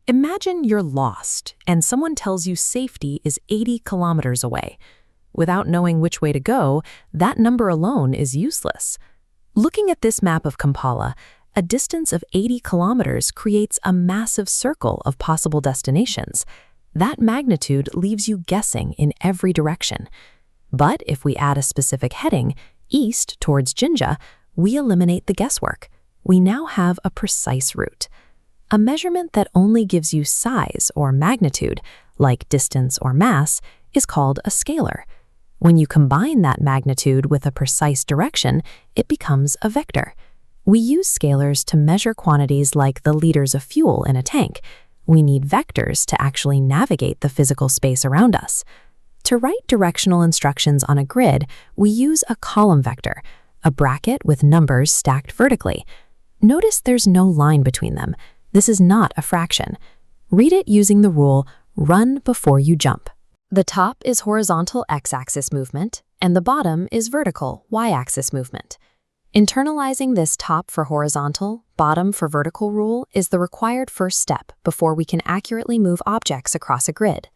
Imagine you're lost and someone tells you safety is 80 kilometers away. Without knowing which way to go, that number alone is useless. Looking at this map of Kampala, a distance of 80 kilometers creates a massive circle of possible destinations. That magnitude leaves you guessing in every direction. But if we add a specific heading, east towards Jinja, we eliminate the guesswork. We now have a precise route. A measurement that only gives you size or magnitude, like distance or mass, is called a scalar. When you combine that magnitude with a precise direction, it becomes a vector. We use scalars to measure quantities like the liters of fuel in a tank. We need vectors to actually navigate the physical space around us. To write directional instructions on a grid, we use a column vector, a bracket with numbers stacked vertically. Notice there's no line between them. This is not a fraction. Read it using the rule, run before you jump. The top is horizontal x-axis movement, and the bottom is vertical y-axis movement. Internalizing this top for horizontal, bottom for vertical rule is the required first step before we can accurately move objects across a grid.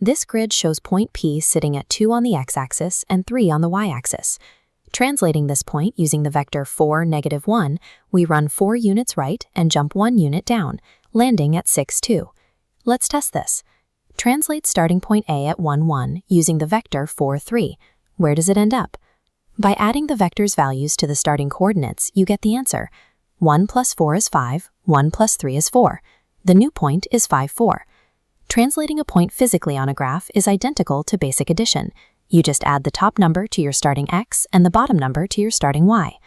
This grid shows point P sitting at 2 on the x-axis and 3 on the y-axis. Translating this point using the vector 4, -1, we run 4 units right and jump 1 unit down, landing at 6, 2. Let's test this. Translate starting point A at 1, 1 using the vector 4, 3. Where does it end up? By adding the vector's values to the starting coordinates, you get the answer. 1 plus 4 is 5, 1 plus 3 is 4. The new point is 5, 4. Translating a point physically on a graph is identical to basic addition. You just add the top number to your starting x and the bottom number to your starting y.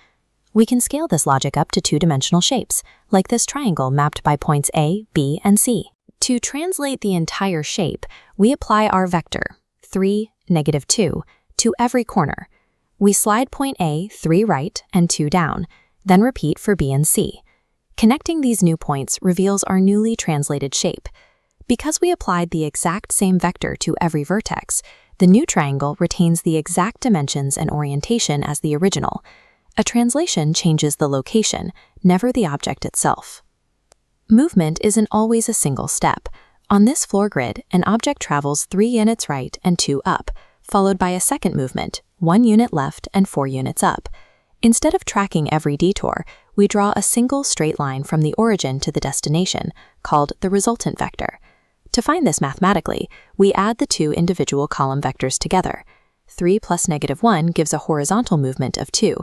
We can scale this logic up to two-dimensional shapes, like this triangle mapped by points A, B, and C. To translate the entire shape, we apply our vector, 3, -2, to every corner. We slide point A 3 right and 2 down, then repeat for B and C. Connecting these new points reveals our newly translated shape. Because we applied the exact same vector to every vertex, the new triangle retains the exact dimensions and orientation as the original. A translation changes the location, never the object itself. Movement isn't always a single step. On this floor grid, an object travels 3 units right and 2 up, followed by a second movement, 1 unit left and 4 units up. Instead of tracking every detour, we draw a single straight line from the origin to the destination, called the resultant vector. To find this mathematically, we add the 2 individual column vectors together. 3 plus -1 gives a horizontal movement of 2.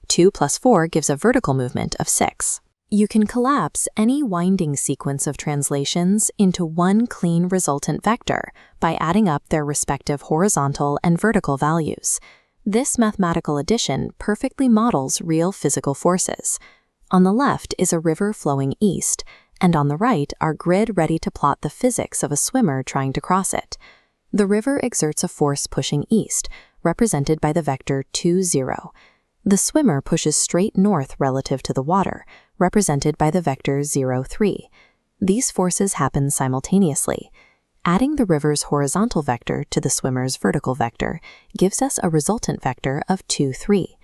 2 plus 4 gives a vertical movement of 6. You can collapse any winding sequence of translations into one clean resultant vector by adding up their respective horizontal and vertical values. This mathematical addition perfectly models real physical forces. On the left is a river flowing east, and on the right are grid ready to plot the physics of a swimmer trying to cross it. The river exerts a force pushing east, represented by the vector 2, 0. The swimmer pushes straight north relative to the water, represented by the vector 0, 3. These forces happen simultaneously. Adding the river's horizontal vector to the swimmer's vertical vector gives us a resultant vector of 2, 3.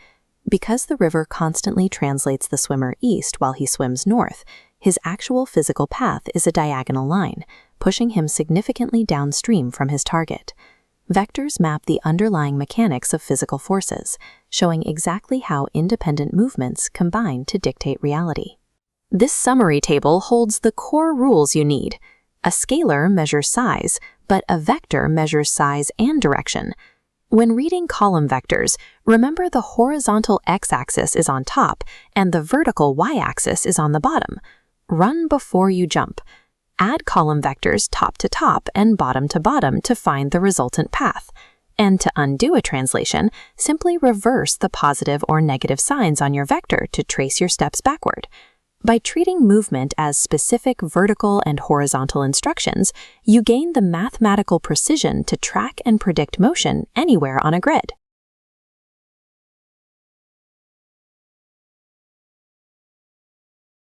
Because the river constantly translates the swimmer east while he swims north, his actual physical path is a diagonal line, pushing him significantly downstream from his target. Vectors map the underlying mechanics of physical forces, showing exactly how independent movements combine to dictate reality. This summary table holds the core rules you need. A scalar measures size, but a vector measures size and direction. When reading column vectors, remember the horizontal x-axis is on top and the vertical y-axis is on the bottom. Run before you jump. Add column vectors top to top and bottom to bottom to find the resultant path. And to undo a translation, simply reverse the positive or negative signs on your vector to trace your steps backward. By treating movement as specific vertical and horizontal instructions, you gain the mathematical precision to track and predict motion anywhere on a grid.